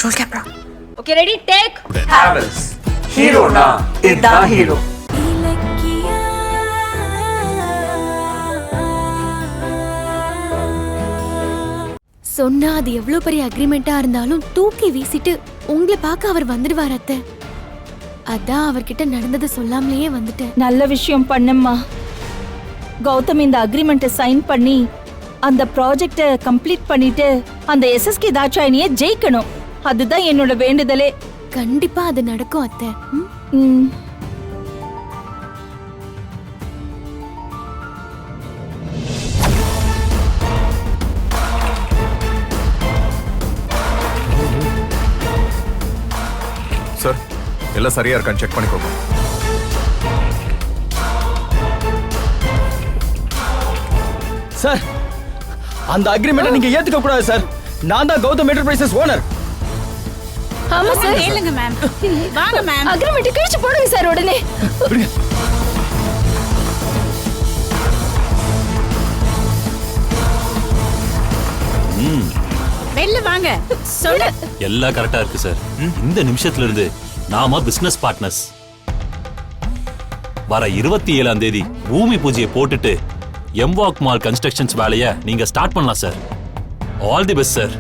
Roll camera. Okay, ready? Take. Havels. Hero na. Idda hero. சொன்னா அது எவ்வளவு பெரிய அக்ரிமெண்டா இருந்தாலும் தூக்கி வீசிட்டு உங்களை பார்க்க அவர் வந்துடுவார் அத்தை. அதான் அவர்கிட்ட நடந்ததை சொல்லாமலேயே வந்துட்டேன். நல்ல விஷயம் பண்ணம்மா. கௌதம் இந்த அக்ரிமெண்ட்டை சைன் பண்ணி அந்த ப்ராஜெக்டை கம்ப்ளீட் பண்ணிட்டு அந்த எஸ்எஸ்கே தாட்சாயினியை ஜெயிக்கணும். அதுதான் என்னோட வேண்டுதலே. கண்டிப்பா அது நடக்கும் அத்தை. சார் எல்லாம் சரியா இருக்கான்னு செக் பண்ணிக்கோங்க. சார் அந்த அக்ரிமெண்ட்டை நீங்க ஏத்துக்க கூடாது சார். நான் தான் கௌதம் என்டர்பிரைசஸ் ஓனர். ஆமா சார். கேளுங்க மேம். வாங்க மேம். அக்ரிமெண்ட் கிழிச்சு போடுங்க சார் உடனே. வெளில வாங்க. சொல்லு. எல்லாம் கரெக்டா இருக்கு சார். இந்த நிமிஷத்துல இருந்து நாம பிசினஸ் பார்ட்னர்ஸ். வர 27ஆம் தேதி பூமி பூஜையை போட்டுட்டு எம்வாக் மால் கன்ஸ்ட்ரக்ஷன்ஸ் வேலையை நீங்க ஸ்டார்ட் பண்ணலாம் sir. All the best sir.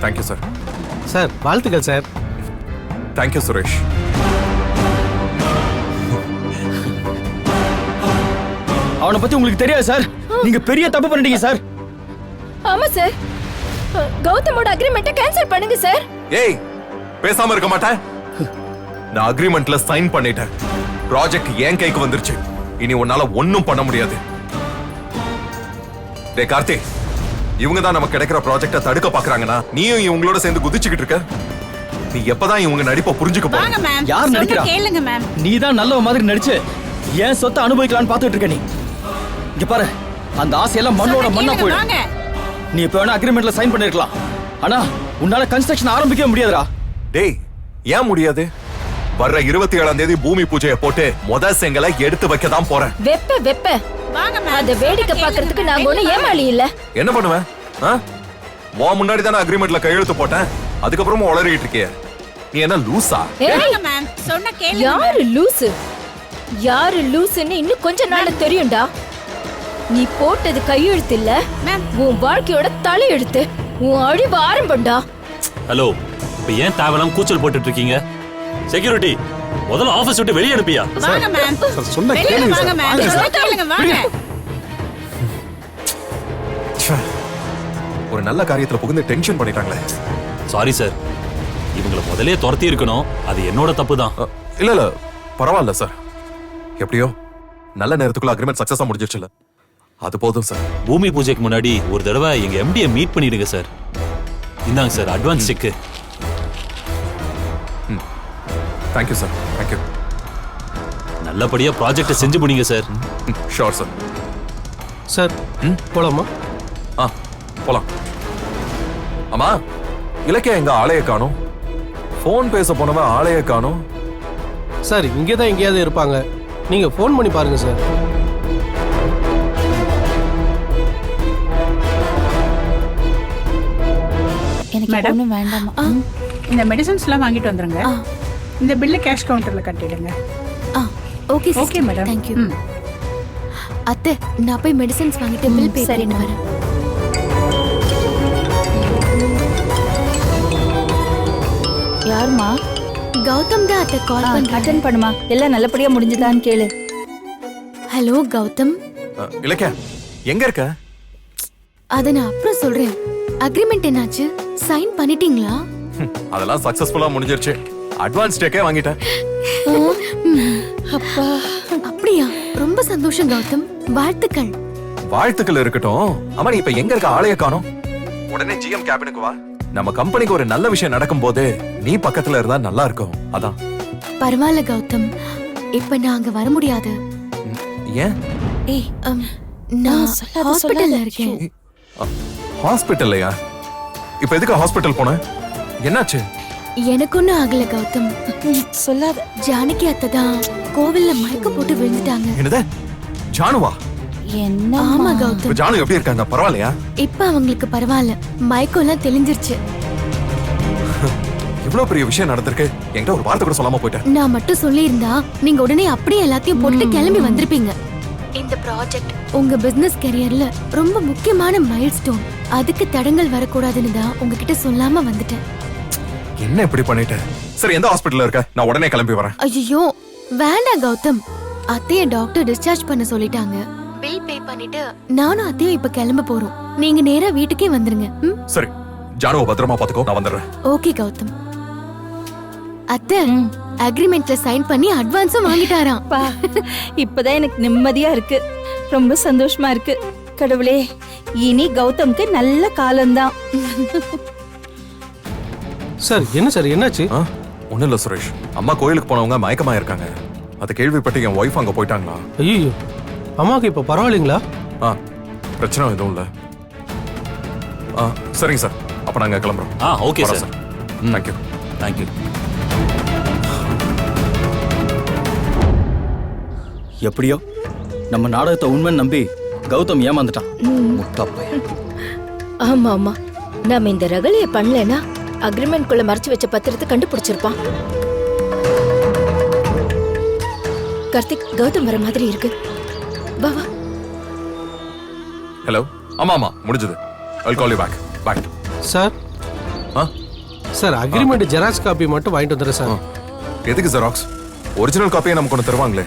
Thank you sir. Sir வாழ்த்துக்கள் சார். தேங்க்யூ சுரேஷ். அவனை பத்தி உங்களுக்கு தெரியாது சார். நீங்க பெரிய தப்பு பண்ணிட்டீங்க சார். ஆமா சார். கௌதமோட அக்ரிமெண்ட்டை கேன்சல் பண்ணுங்க சார். ஏய் பேசாம இருக்க மாட்டேன். நான் அக்ரிமெண்ட்ல சைன் பண்ணிட்டேன். ப்ராஜெக்ட் என் கைக்கு வந்துருச்சு. இனி உன்னால ஒண்ணும் பண்ண முடியாது. டேய் கார்த்தி, இவங்க தான் நமக்கு கிடைக்கிற ப்ராஜெக்ட தடுக்க பாக்குறாங்கன்னா நீயும் இவங்களோட சேர்ந்து குதிச்சுக்கிட்டு இருக்க. நீ எப்பதான் இவங்க நடிப்பை புரிஞ்சுக்க போற? வாங்க மேம். யார் நடிக்கிறா? கேளுங்க மேம். நீ தான் நல்லவ மாதிரி நடிச்சு ஏன் சொத்தை அனுபவிக்கலாம்னு பாத்துட்டு இருக்க. நீ இங்க பாரு, அந்த ஆசையெல்லாம் மண்ணோட மண்ணா போயிடும். வாங்க. நீ இப்ப வேணா அக்ரிமெண்ட்ல சைன் பண்ணிருக்கலாம். ஆனா உன்னால கன்ஸ்ட்ரக்ஷன் ஆரம்பிக்கவே முடியாதுடா. டேய் ஏன் முடியாது? வர்ற 27ஆம் தேதி பூமி பூஜையை போட்டு முதல் செங்கலை எடுத்து வைக்க தான் போறேன். வெப்ப வாங்க மேம். அத வேடிக்கை பார்க்கிறதுக்கு நாங்க ஒண்ணு ஏமாளி இல்ல. என்ன பண்ணுவேன்? உன் முன்னாடி தானே அக்ரிமெண்ட்ல கையெழுத்து போட்டேன். அதுக்கப்புறமா உளறிட்டு இருக்கிய. நீ என்ன லூசா? வாங்க மேம். சொன்னா கேளுங்க. யாரு லூசு? யாரு லூசுன்னு இன்னும் கொஞ்ச நாள்ல தெரியும்டா. நீ போட்டது கையெழுத்து இல்ல, உன் வாழ்க்கையோட தலையெழுத்து. உன் அழிவு ஆரம்பம்டா. ஹலோ, இப்ப ஏன் தேவலாம் கூச்சல் போட்டுட்டு இருக்கீங்க? செக்யூரிட்டி முதல்ல ஆபீஸ் விட்டு வெளியே அனுப்பியா. வாங்க மேம். சொன்ன வெளில கேளுங்க வாங்க சார். மேம். சொன்னா கேளுங்க வாங்க. ஒரு நல்ல காரியத்துல புகுந்து டென்ஷன் பண்ணிட்டாங்களே. Sorry sir. இவங்கள முதலே துரத்தி இருக்கணும். அது என்னோட தப்பு தான். இல்ல பரவாயில்ல சார். எப்படியோ நல்ல நேரத்துக்குள்ள அக்ரிமெண்ட் சக்சஸா முடிஞ்சிருச்சுல, அது போதும் சார். பூமி பூஜைக்கு முன்னாடி ஒரு தடவை எங்க எம்டியை மீட் பண்ணிடுங்க சார். இந்தாங்க sir advance check. Thank you sir. Thank you. நல்லபடியா ப்ராஜெக்டை செஞ்சு முடிங்க சார். Sure sir. சார் போலாமா? போலாம். ஆமா, இலக்கியா எங்க ஆளைய காணோம்? போன் பேச போனவன் ஆளைய காணோம். சார் இங்கே தான் எங்கேயாவது இருப்பாங்க. நீங்க ஃபோன் பண்ணி பாருங்க சார். மேடம் வேண்டாமா. இந்த மெடிசன்ஸ்லாம் வாங்கிட்டு வந்துருங்க. இந்த பில்ல கேஷ் கவுண்டர்ல கட்டிடுங்க. Okay okay madam. Thank you. அத்தை நான் போய் மெடிசன்ஸ் வாங்கிட்டு பில் பே பண்ணிட்டு வரேன். யாருமா? கௌதம் தான் அத்தை கால் பண்றேன். அட்டெண்ட் பண்ணுமா. எல்லாம் நல்லபடியா முடிஞ்சதான்னு கேளு. ஹலோ கௌதம். இலக்கியா எங்க இருக்க? அத நான் அப்புறம் சொல்றேன். அக்ரிமெண்ட் என்னாச்சு? சைன் பண்ணிட்டீங்களா? அதெல்லாம் சக்சஸ்ஃபுல்லா முடிஞ்சிருச்சு. அட்வான்ஸ் செக்கே வாங்கிட்டேன். அப்பா அப்படியா? ரொம்ப சந்தோஷம் கௌதம். வாழ்த்துக்கள். வாழ்த்துக்கள் இருக்கட்டும். அம்மா நீ இப்ப எங்க இருக்க? ஆளைய காணோம். உடனே ஜிஎம் கேபினுக்கு வா. நம்ம கம்பெனிக்கு ஒரு நல்ல விஷயம் நடக்கும் போது நீ பக்கத்துல இருந்தா நல்லா இருக்கும். அதான். பரவாயில்ல கௌதம், இப்ப நான் அங்க வர முடியாது. ஏன்? ஏய் நான் ஹாஸ்பிடல்ல இருக்கேன். ஹாஸ்பிடல்லையா? இப்ப எதுக்கு ஹாஸ்பிடல் போன? என்னாச்சு? எனக்கு ஒன்னும் ஆகல கௌதம். சொல்லாத. ஜானகி அத்தை தான் கோவில்ல மயக்க போட்டு விழுந்துட்டாங்க. என்னது? ஜானுவா? என்ன? ஆமா கௌதம். ஜானு எப்படி இருக்காங்க? பரவாயில்லையா? இப்ப அவங்களுக்கு பரவாயில்ல. மயக்கம் எல்லாம் தெளிஞ்சிருச்சு. இவ்வளவு பெரிய விஷயம் நடந்திருக்கு, என்கிட்ட ஒரு வார்த்தை கூட சொல்லாம போயிட்டேன். நான் மட்டும் சொல்லியிருந்தா நீங்க உடனே அப்படியே எல்லாத்தையும் போட்டுட்டு கிளம்பி வந்திருப்பீங்க. இந்த ப்ராஜெக்ட் உங்க பிசினஸ் கெரியர்ல ரொம்ப முக்கியமான மைல்ஸ்டோன். அதுக்கு தடங்கள் வரக்கூடாதுன்னு தான் உங்ககிட்ட சொல்லாம வந்துட்டேன். என்ன இப்படி பண்ணிட்டேன்? சரி, எந்த ஹாஸ்பிடல்ல இருக்க? நான் உடனே கிளம்பி வரேன். ஐயோ வேண்டாம் கௌதம். அத்தைய டாக்டர் டிஸ்சார்ஜ் பண்ண சொல்லிட்டாங்க. பில் பே பண்ணிட்டு நானும் அத்தையும் இப்ப கிளம்ப போறோம். நீங்க நேரா வீட்டுக்கே வந்துருங்க. சரி, ஜானுவை பத்திரமா பாத்துக்கோ, நான் வந்துடுறேன். ஓகே கௌதம். அத்தை அக்ரிமெண்ட்ல சைன் பண்ணி அட்வான்ஸும் வாங்கிட்டாராம். பா இப்பதான் எனக்கு நிம்மதியா இருக்கு. ரொம்ப சந்தோஷமா இருக்கு. கடவுளே, இனி கௌதம்க்கு நல்ல காலம்தான். சார் என்ன சார் என்னாச்சு? ஒண்ணும் இல்ல சுரேஷ், அம்மா கோயிலுக்கு போனவங்க மயக்கமா இருக்காங்க. அதை கேள்விப்பட்டு என் ஒய்ஃப் அங்க போயிட்டாங்களா? ஐயோ, அம்மாவுக்கு இப்ப பரவாயில்லைங்களா? பிரச்சனை எதுவும் இல்ல. சரிங்க சார், அப்ப நாங்க கிளம்புறோம். Okay sir. தேங்க்யூ. தேங்க்யூ. எப்படியோ நம்ம நாடகத்தை உண்மைன்னு நம்பி கௌதம் ஏமாந்துட்டான். முட்டா பையன். ஆமா ஆமா, நாம இந்த ரகலைய பண்ணலனா அக்ரிமெண்ட் குள்ள மறைச்சு வச்ச பத்திரத்தை கண்டுபிடிச்சிருப்பான். கார்த்திக், கௌதம் வர மாதிரி இருக்கு. வா வா. ஹலோ. ஆமா முடிஞ்சது. I'll call you back. Bye. Sir sir agreement xerox copy மட்டும் வாங்கிட்டு வந்துடுறேன் சார். எதுக்கு ஜெராக்ஸ்? ஒரிஜினல் காப்பியை நமக்கு ஒன்று தருவாங்களே.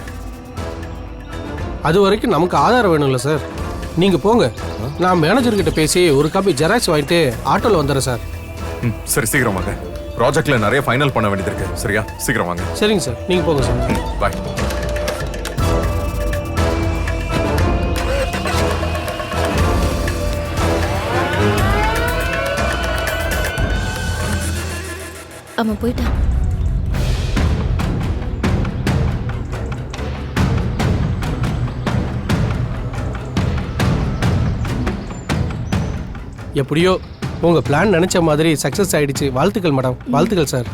அது வரைக்கும் நமக்கு ஆதாரம் வேணும்ல சார். நீங்க போங்க, நான் மேனேஜர் கிட்ட பேசி ஒரு காப்பி ஜெராக்ஸ் வாங்கிட்டு ஆட்டோல வந்துடுறேன் சார். சரி, சீக்கிரம் வாங்க. ப்ராஜெக்ட்ல நிறைய ஃபைனல் பண்ண வேண்டியது இருக்கு. சரியா? சீக்கிரம் வாங்க. சரிங்க சார், நீங்க போங்க சார். பாய். அவன் போயிட்டான். எப்படியோ உங்க பிளான் நினைச்ச மாதிரி சக்சஸ் ஆயிடுச்சு. வாழ்த்துக்கள் மேடம், வாழ்த்துக்கள் சார்.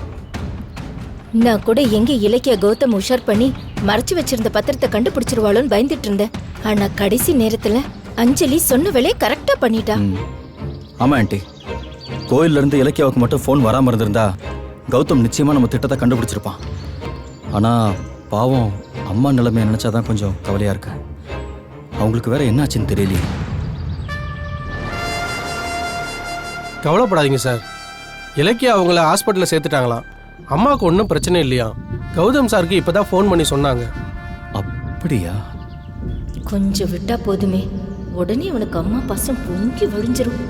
நான் கூட எங்க இலக்கிய கௌதம் உஷார் பண்ணி மறைச்சு வச்சிருந்த பத்திரத்தை கண்டுபிடிச்சிருவாளோன்னு பயந்துட்டு இருந்தேன். ஆனா கடைசி நேரத்துல அஞ்சலி சொன்ன வேலையை கரெக்டா பண்ணிட்டா. ஆமா ஆண்டி, கோயில்ல இருந்து இலக்கியாவுக்கு மட்டும் ஃபோன் வராம இருந்திருந்தா கௌதம் நிச்சயமா நம்ம திட்டத்தை கண்டுபிடிச்சிருப்பான். ஆனா பாவம் அம்மா நிலைமையை நினைச்சாதான் கொஞ்சம் கவலையா இருக்கு. அவங்களுக்கு வேற என்னாச்சுன்னு தெரியலையே. கவலைப்படாதீங்க சார், இலக்கியா அவங்கள ஹாஸ்பிட்டலில் சேர்த்துட்டாங்களாம். அம்மாவுக்கு ஒன்றும் பிரச்சனை இல்லையா. கௌதம் சாருக்கு இப்பதான் ஃபோன் பண்ணி சொன்னாங்க. அப்படியா? கொஞ்சம் விட்டா போதுமே, உடனே உனக்கு அம்மா பாசம் பொங்கி வழிஞ்சிரும்.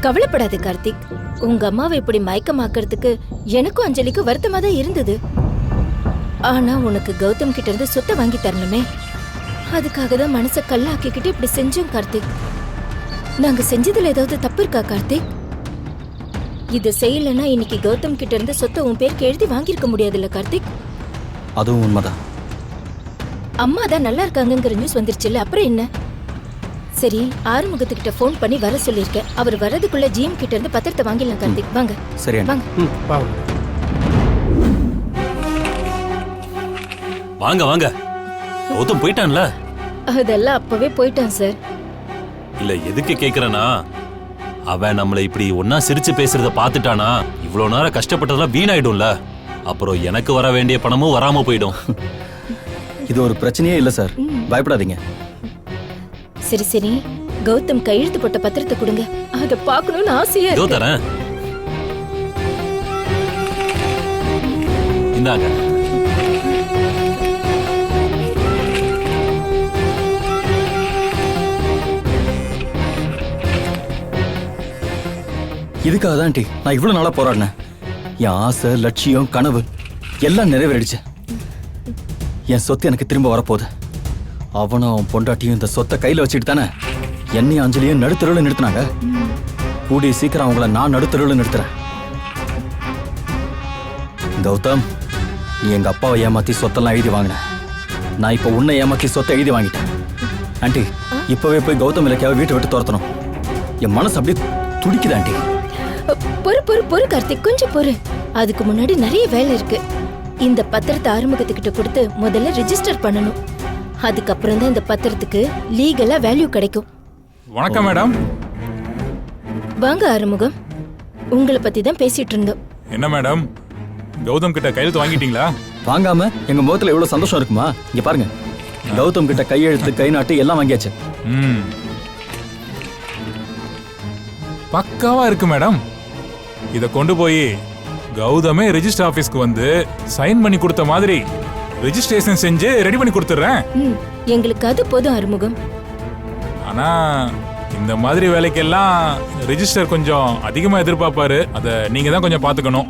கவலைப்படாது கார்த்திக், உங்க அம்மாவை இப்படி மயக்கமாக்குறதுக்கு எனக்கும் அஞ்சலிக்கும் வருத்தமா தான் இருந்தது. ஆனா உனக்கு கௌதம் கிட்ட இருந்து சொத்தை வாங்கி தரணுமே, அதுக்காக தான் மனசை கல்லாக்கிக்கிட்டு இப்படி செஞ்சோம் கார்த்திக். நாங்க செஞ்சதுல ஏதாவது தப்பு இருக்கா கார்த்திக்? இது செய்யலன்னா இன்னைக்கு கௌதம் கிட்ட இருந்து சொத்தை உன் பேருக்கு எழுதி வாங்கியிருக்க முடியாதுல்ல கார்த்திக்? அதுவும் உண்மைதான். அம்மா தான் நல்லா இருக்காங்கங்கிற நியூஸ் வந்துருச்சுல்ல, அப்புறம் என்ன? சரி, ஆறுமுகத்துக்கிட்ட ஃபோன் பண்ணி வர சொல்லியிருக்கேன். அவர் வரதுக்குள்ள ஜிஎம் கிட்ட இருந்து பத்திரத்தை வாங்கிடலாம் கார்த்திக். வாங்க. சரி வாங்க. வாங்க வாங்க. கௌதம் போயிட்டான்ல? அதெல்லாம் அப்பவே போயிட்டான் சார். இல்ல, எதுக்கு கேக்குறேன்னா, அவன் நம்மளை இப்படி ஒன்னா சிரிச்சு பேசுறத பாத்துட்டானா இவ்வளவு நேரம் கஷ்டப்பட்டதெல்லாம் வீணாயிடும்ல. அப்புறம் எனக்கு வர வேண்டிய பணமும் வராம போயிடும். இது ஒரு பிரச்சனையே இல்ல சார், பயப்படாதீங்க. சரி சரி, கௌதம் கையெழுத்து போட்ட பத்திரத்தை கொடுங்க, அதை பார்க்கணும்னு ஆசையா இதோ இருக்கு. தரேன், இந்தாங்க. இதுக்காக தான் டி நான் இவ்வளவு நாளா போராடினேன். என் ஆசை, லட்சியம், கனவு எல்லாம் நிறைவேறிடுச்சு. என் சொத்து எனக்கு திரும்ப வரப்போகுது. அவனும் அவன் பொண்டாட்டியும் இந்த சொத்தை கையில வச்சுட்டு தானே என்னையும் அஞ்சலியும் நடுத்தருவில் நிறுத்தினாங்க. கூடிய சீக்கிரம் அவங்கள நான் நடுத்தருவில் நிறுத்துறேன். கௌதம், நீ எங்க அப்பாவை ஏமாத்தி சொத்தெல்லாம் எழுதி வாங்கின. நான் இப்ப உன்னை ஏமாத்தி சொத்தை எழுதி வாங்கிட்டேன். ஆண்டி, இப்பவே போய் கௌதம் இலக்கியாவை வீட்டை விட்டு துரத்தணும். என் மனசு அப்படியே துடிக்குது ஆண்டி. பொறு பொறு பொறு கார்த்திக், கொஞ்சம் பொறு. அதுக்கு முன்னாடி நிறைய வேலை இருக்கு. இந்த பத்திரத்தை ஆறுமுகத்துக்கிட்ட கொடுத்து முதல்ல ரெஜிஸ்டர் பண்ணணும். அதுக்கப்புறம் தான் இந்த பத்திரத்துக்கு லீகலா வேல்யூ கிடைக்கும். வணக்கம் மேடம். வாங்க ஆறுமுகம், உங்களை பத்தி தான் பேசிட்டு இருந்தோம். என்ன மேடம், கௌதம் கிட்ட கையெழுத்து வாங்கிட்டீங்களா? வாங்காம எங்க முகத்துல எவ்வளவு சந்தோஷம் இருக்குமா? இங்க பாருங்க, கௌதம் கிட்ட கையெழுத்து, கை நாட்டு எல்லாம் வாங்கியாச்சு. பக்காவா இருக்கு மேடம். இத கொண்டு போய் கௌதமே ரெஜிஸ்டர் ஆபீஸ்க்கு வந்து சைன் பண்ணி கொடுத்த மாதிரி ரெஜிஸ்ட்ரேஷன் செஞ்சு ரெடி பண்ணி கொடுத்துறேன். எங்களுக்கு அது போதும் அறுமுகம். ஆனா இந்த மாதிரி வேலைக்கெல்லாம் ரெஜிஸ்டர் கொஞ்சம் அதிகமா எதிர்பார்ப்பாரு. அத நீங்க தான் கொஞ்சம் பாத்துக்கணும்.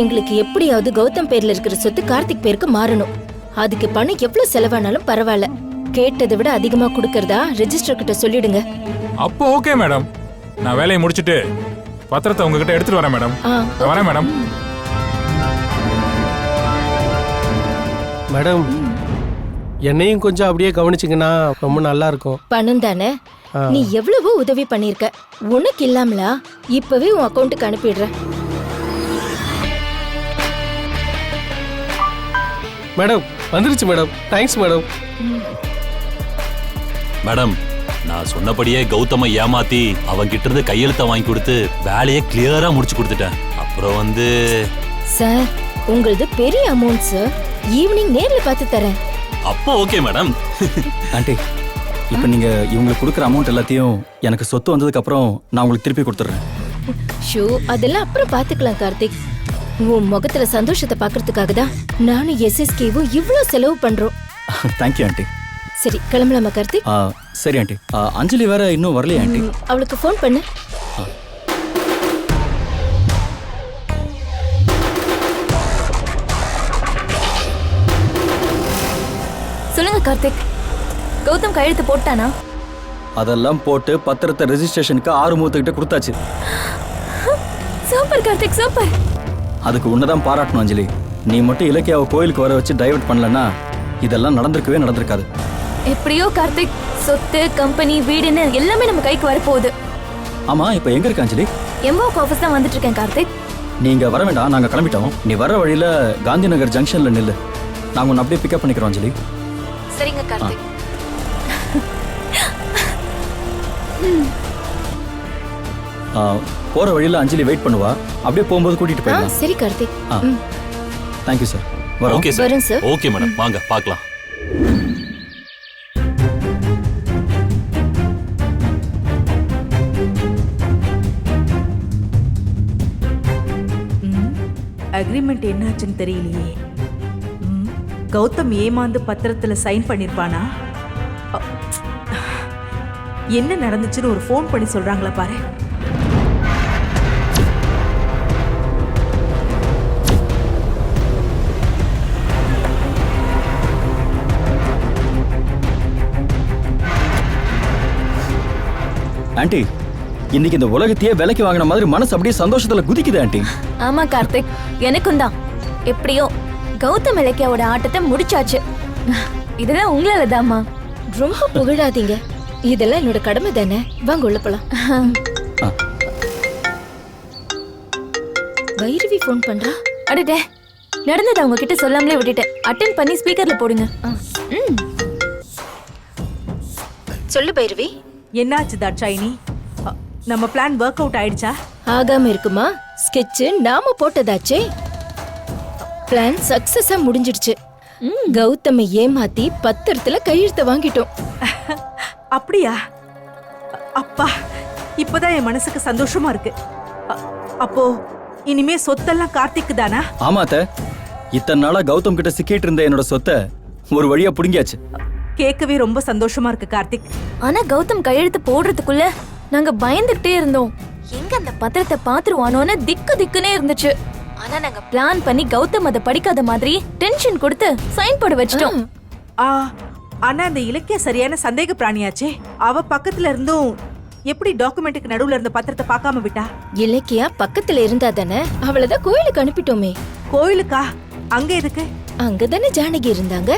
எங்களுக்கு எப்படியாவது கௌதம் பேர்ல இருக்கிற சொத்து கார்த்திக் பேருக்கு மாறணும். அதுக்கு பணம் எவ்வளவு செலவானாலும் பரவாயில்ல. கேட்டதை விட அதிகமா கொடுக்கறதா ரெஜிஸ்டர் கிட்ட சொல்லிடுங்க. அப்போ ஓகே மேடம். நான் வேலையை முடிச்சிட்டு பத்திரத்தை உங்ககிட்ட எடுத்துட்டு வரேன் மேடம். நான் வரேன் மேடம். மேடம், என்னையும் கொஞ்சம் அப்படியே கவனிச்சிங்கன்னா ரொம்ப நல்லா இருக்கும். பணம் தானே, நீ எவ்வளவோ உதவி பண்ணிருக்க. உனக்கு இல்லாமலா? இப்பவே உன் அக்கௌண்ட்டுக்கு அனுப்பிடுறேன். மேடம் வந்துருச்சு மேடம். Thanks madam. மேடம், நான் சொன்னபடியே கௌதமை ஏமாத்தி அவன்கிட்ட இருந்து கையெழுத்த வாங்கி கொடுத்து வேலையை கிளியரா முடிச்சு கொடுத்துட்டேன். அப்புறம் சார், உங்களது பெரிய அமௌண்ட் சார். ஈவினிங் நேர்ல பார்த்து தரேன். அப்போ ஓகே மேடம். ஆண்டி, இப்ப நீங்க இவங்களுக்கு கொடுக்குற அமௌண்ட் எல்லாத்தையும் எனக்கு சொத்து வந்ததுக்கு அப்புறம் நான் உங்களுக்கு திருப்பி கொடுத்துறேன். ஷோ, அதெல்லாம் அப்புறம் பாத்துக்கலாம் கார்த்திக். உன் முகத்துல சந்தோஷத்தை பாக்குறதுக்காக தான் நானும் எஸ்எஸ்கேவும் இவ்ளோ செலவு பண்றோம். Thank you aunty. சரி, கிளம்பலாமா கார்த்திக்? சரி ஆண்டி. அஞ்சலி வேற இன்னும் வரலையா ஆண்டி? அவளுக்கு ஃபோன் பண்ணு. சொல்லுங்க கார்த்திக், கௌதம் கையெழுத்து போட்டானா? அதெல்லாம் போட்டு பத்திரத்தை ரெஜிஸ்ட்ரேஷனுக்கு ஆறுமுகத்துக்கிட்ட கொடுத்தாச்சு. Super Karthik, super. அதுக்கு உன்னதான் பாராட்டணும் அஞ்சலி. நீ மட்டும் இலக்கியாவை கோயிலுக்கு வர வச்சு டைவர்ட் பண்ணலன்னா இதெல்லாம் நடந்திருக்காது. எப்படியோ கார்த்திக், சொத்து, கம்பெனி, வீடுன்னு எல்லாமே நம்ம கைக்கு வரப்போகுது. ஆமா, இப்ப எங்க இருக்க அஞ்சலி? எம்ஓக்கு ஆஃபீஸ் தான் வந்துட்டு இருக்கேன் கார்த்திக். நீங்க வர வேண்டாம், நாங்க கிளம்பிட்டோம். நீ வர வழியில காந்தி நகர் ஜங்ஷன்ல நில்லு. நாங்க உன்னை அப்படியே பிக்கப் பண்ணிக்கிறோம் அஞ்சலி. சரிங்க கார்த்திக். போற வழியில அஞ்சலி வெயிட் பண்ணுவா. அப்படியே போகும்போது கூட்டிட்டு போயிடலாம். சரி Karthik. Thank you sir. Okay sir. வரேன் சார். ஓகே மேடம், வாங்க பார்க்கலாம். அக்ரிமெண்ட் என்னாச்சுன்னு தெரியலையே. கௌதம் ஏமாந்து பத்திரத்துல சைன் பண்ணிருப்பானா? என்ன நடந்துச்சுன்னு ஒரு ஃபோன் பண்ணி சொல்றாங்களா பாரு. ஆண்டி, இன்னைக்கு இந்த உலகத்தையே விலைக்கு வாங்கின மாதிரி மனசு அப்படியே சந்தோஷத்துல குதிக்குது ஆண்டி. ஆமா கார்த்திக், எனக்கும் தான். எப்படியோ கௌதம் இலக்கியாவோட ஆட்டத்தை முடிச்சாச்சு. இதெல்லாம் உங்களால தாமா. ரொம்ப புகழாதீங்க. இதெல்லாம் என்னோட கடமை தானே. வாங்க உள்ள போலாம். வைரவி ஃபோன் பண்றா. அடடே, நடந்தது அவங்க கிட்ட சொல்லாமலே விட்டுட்டேன். அட்டென்ட் பண்ணி ஸ்பீக்கர்ல போடுங்க. சொல்லு பைரவி. என்னாச்சு தாட்சாயினி? நம்ம பிளான் ஒர்க் அவுட் ஆயிடுச்சா? ஆகாம இருக்குமா? ஸ்கெட்ச் நாம போட்டதாச்சே. பிளான் சக்சஸா முடிஞ்சிடுச்சு. கௌதமை ஏமாத்தி பத்திரத்துல கையெழுத்த வாங்கிட்டோம். அப்படியா? அப்பா, இப்பதான் என் மனசுக்கு சந்தோஷமா இருக்கு. அப்போ இனிமே சொத்தெல்லாம் கார்த்திக்கு தானா? ஆமா அத்தை, இத்தனை நாளா கௌதம் கிட்ட சிக்கிட்டு இருந்த என்னோட சொத்தை ஒரு வழியா புடுங்கியாச்சு. கேட்கவே ரொம்ப சந்தோஷமா இருக்கு கார்த்திக். ஆனா கௌதம் கையெழுத்து போடுறதுக்குள்ள நாங்க பயந்துகிட்டே இருந்தோம். எங்க அந்த பத்திரத்தை பாத்துருவானோன்னு திக்குனே இருந்துச்சு. ஆனா நாங்க பிளான் பண்ணி கௌதம் அதை படிக்காத மாதிரி டென்ஷன் கொடுத்து சைன் போட வச்சிட்டோம். ஆனா அந்த இலக்கிய சரியான சந்தேக பிராணியாச்சே. அவ பக்கத்துல இருந்தும் எப்படி டாக்குமெண்ட்டுக்கு நடுவுல இருந்த பத்திரத்தை பார்க்காம விட்டா? இலக்கியா பக்கத்துல இருந்தா தானே அவளதான் கோயிலுக்கு அனுப்பிட்டோமே. கோயிலுக்கா? அங்க எதுக்கு? அங்கதானே ஜானகி இருந்தாங்க.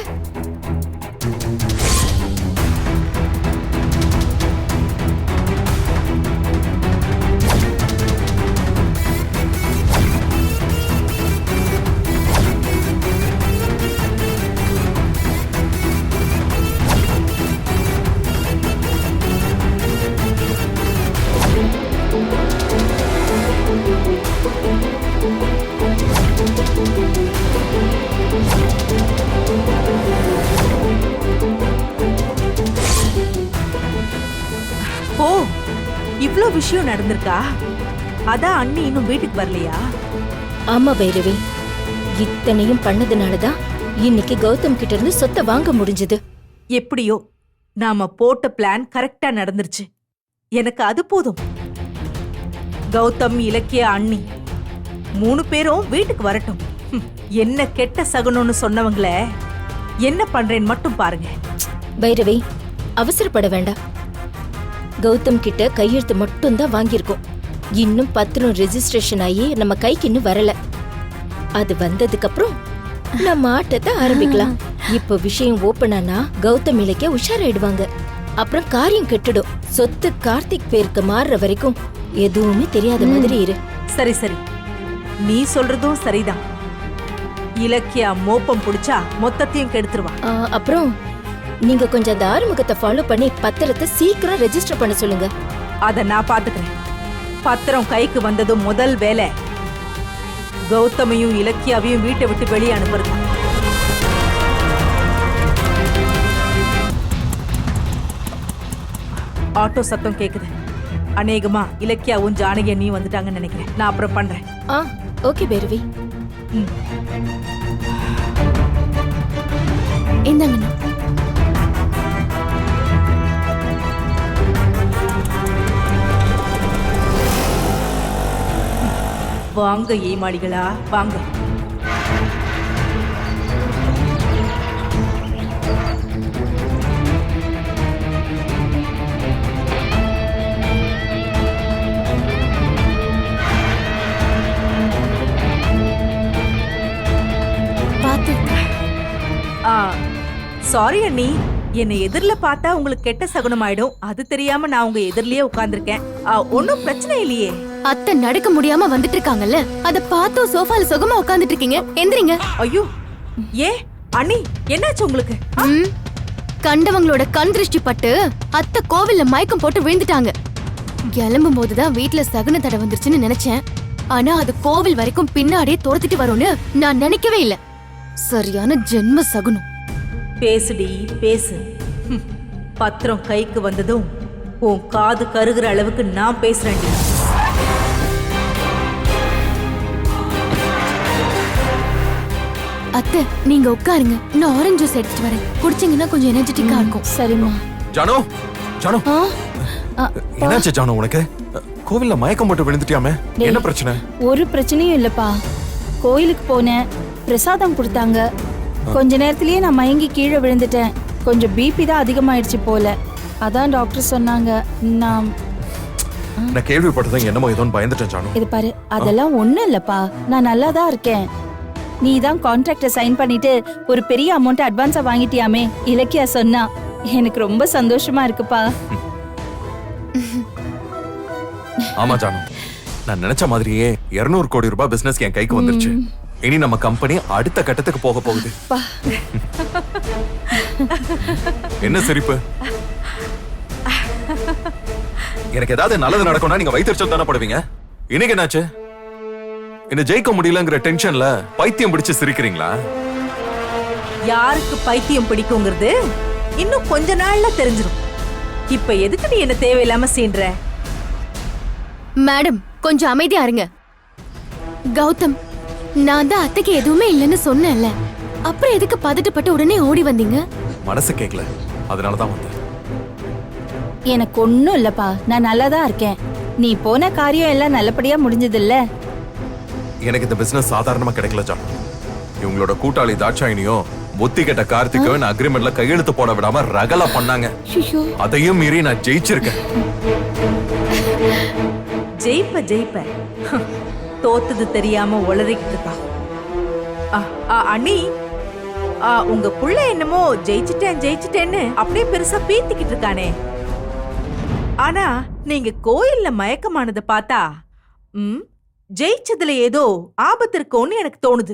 விஷயம் நடந்திருக்கா? அதான் அண்ணி இன்னும் வீட்டுக்கு வரலையா? ஆமா பைரவி, இத்தனையும் பண்ணதுனாலதான் இன்னைக்கு கௌதம் கிட்ட இருந்து சொத்தை வாங்க முடிஞ்சது. எப்படியோ நாம போட்ட பிளான் கரெக்டா நடந்துருச்சு. எனக்கு அது போதும். கௌதம், இலக்கியா, அண்ணி 3 பேரும் வீட்டுக்கு வரட்டும். என்ன கெட்ட சகுனம்னு சொன்னவங்கள என்ன பண்றேன்னு மட்டும் பாருங்க. பைரவி, அவசரப்பட வேண்டாம். கௌதம் கிட்ட கையெழுத்து மட்டும் தான் வாங்கியிருக்கோம். இன்னும் பத்திரம் ரெஜிஸ்ட்ரேஷன் ஆகி நம்ம கைக்கு இன்னும் வரல. அது வந்ததுக்கு அப்புறம் நம்ம ஆட்டத்தை ஆரம்பிக்கலாம். இப்ப விஷயம் ஓபன் ஆனா கௌதம் இலக்கிய உஷாராயிடுவாங்க. அப்புறம் காரியம் கெட்டுடும். சொத்து கார்த்திக் பேருக்கு மாறுற வரைக்கும் எதுவுமே தெரியாத மாதிரி இரு. சரி சரி, நீ சொல்றதும் சரிதான். இலக்கியா மோப்பம் புடிச்சா மொத்தத்தையும் கெடுத்துருவா. அப்புறம் நீங்க கொஞ்சம் அந்த ஆறுமுகத்தை ஃபாலோ பண்ணி பத்திரத்தை சீக்கிரம் ரெஜிஸ்டர் பண்ண சொல்லுங்க. அத நான் பாத்துக்கிறேன். பத்திரம் கைக்கு வந்ததும் முதல் வேலை கௌதமையும் இலக்கியாவையும் வீட்டை விட்டு வெளியே அனுப்புறது. ஆட்டோ சத்தம் கேக்குது. அநேகமா இலக்கியாவும் ஜானகி நீ வந்துட்டாங்கன்னு நினைக்கிறேன். நான் அப்புறம் பண்றேன். ஓகே பைரவி. இந்தாங்கண்ணா. வாங்க ஏமாளிகளா, வாங்க. சாரி அண்ணி, என்னை எதிரில பார்த்தா உங்களுக்கு கெட்ட சகுனம் ஆயிடும். அது தெரியாம நான் உங்க எதிரிலேயே உட்கார்ந்திருக்கேன். ஒன்னும் பிரச்சனை இல்லையே. அத்தை நடக்க முடியாம வந்துட்டு இருக்காங்கல்ல, அத பார்த்தோ சோஃபால சுகமா உட்கார்ந்துட்டு இருக்கீங்க. எந்திரிங்க. ஐயோ, ஏ அண்ணி, என்னாச்சு உங்களுக்கு? கண்டவங்களோட கண் திருஷ்டி பட்டு அத்தை கோவில்ல மயக்கம் போட்டு விழுந்துட்டாங்க. கிளம்பும் போதுதான் வீட்டுல சகுன தடை வந்துருச்சுன்னு நினைச்சேன். ஆனா அது கோவில் வரைக்கும் பின்னாடியே துரத்திட்டு வரும்னு நான் நினைக்கவே இல்ல. சரியான ஜென்ம சகுனம். பேசுடி பேசு. பத்திரம் கைக்கு வந்ததும் உன் காது கருகிற அளவுக்கு நான் பேசுறேன். அத்தை, நீங்க உட்காருங்க. நான் ஆரஞ்சு ஜூஸ் எடுத்துட்டு வரேன். குடிச்சீங்கன்னா கொஞ்சம் எனர்ஜெட்டிக்கா இருக்கும். சரிம்மா. ஜானு, ஜானு, என்னாச்சு ஜானு உனக்கு? கோவில்ல மயக்கம் போட்டு விழுந்துட்டியாமே, என்ன பிரச்சனை? ஒரு பிரச்சனையும் இல்லப்பா. கோயிலுக்கு போனேன், பிரசாதம் கொடுத்தாங்க. கொஞ்ச நேரத்திலேயே நான் மயங்கி கீழே விழுந்துட்டேன். கொஞ்சம் பிபி தான் அதிகமாயிடுச்சு போல. அதான் டாக்டர் சொன்னாங்க. நான் கேள்விப்பட்டதும் என்னமோ ஏதோன்னு பயந்துட்டேன் ஜானு. இது பாரு, அதெல்லாம் ஒண்ணும் இல்லப்பா. நான் நல்லா தான் இருக்கேன். நீ தான் கான்ட்ராக்ட சைன் பண்ணிட்டு ஒரு பெரிய அமௌண்ட் அட்வான்ஸா வாங்கிட்டியாமே, இலக்கியா சொன்னா. எனக்கு ரொம்ப சந்தோஷமா இருக்குப்பா. ஆமா ஜானு, நான் நினைச்ச மாதிரியே 200 கோடி ரூபாய் பிசினஸ் என் கைக்கு வந்துருச்சு. இனி நம்ம கம்பெனி அடுத்த கட்டத்துக்கு போக போகுது. என்ன சிரிப்பு? எனக்கு ஏதாவது நல்லது நடக்கும்னா நீங்க வைத்திருச்சல் தானே படுவீங்க. இன்னைக்கு என்னாச்சு? என்ன ஜெயிக்க முடியலங்கிற டென்ஷன்ல பைத்தியம் பிடிச்சு சிரிக்கிறீங்களா? யாருக்கு பைத்தியம் பிடிக்குங்கிறது இன்னும் கொஞ்ச நாள்ல தெரிஞ்சிடும். இப்ப எதுக்கு நீ என்ன தேவையில்லாம சீன்ற? மேடம், கொஞ்சம் அமைதியா இருங்க. கௌதம், நான் தான் அத்தைக்கு எதுவுமே இல்லைன்னு சொன்னேன்ல, அப்புறம் எதுக்கு பதட்டப்பட்டு உடனே ஓடி வந்தீங்க? மனசு கேட்கல, அதனாலதான் வந்தேன். எனக்கு ஒண்ணும் இல்லப்பா, நான் நல்லா தான் இருக்கேன். நீ போன காரியம் எல்லாம் நல்லபடியா முடிஞ்சது இல்ல? எனக்கு இந்த பிசினஸ் சாதாரணமா கிடைக்கல ஜானு. இவங்களோட கூட்டாளி தாட்சாயினியும் புத்தி கெட்ட கார்த்திக்கும் அக்ரிமெண்ட்ல கையெழுத்து போட விடாம ரகலா பண்ணாங்க. அதையும் மீறி நான் ஜெயிச்சிருக்கேன். ஜெயிப்ப தோத்தது தெரியாம உளறிக்கிட்டு இருக்கா. அண்ணி, உங்க புள்ள என்னமோ ஜெயிச்சிட்டேன்னு அப்படியே பெருசா பீத்திக்கிட்டு இருக்கானே. ஆனா நீங்க கோயில்ல மயக்கமானதை பார்த்தா ஜெயிச்சதுல ஏதோ ஆபத்து இருக்கும்னு எனக்கு தோணுது.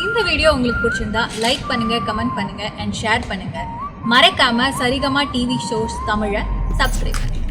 இந்த வீடியோ உங்களுக்கு பிடிச்சிருந்தா லைக் பண்ணுங்க, கமெண்ட் பண்ணுங்க அண்ட் ஷேர் பண்ணுங்க. மறக்காம சரிகமா டிவி ஷோஸ் தமிழை சப்ஸ்கிரைப் பண்ணுங்க.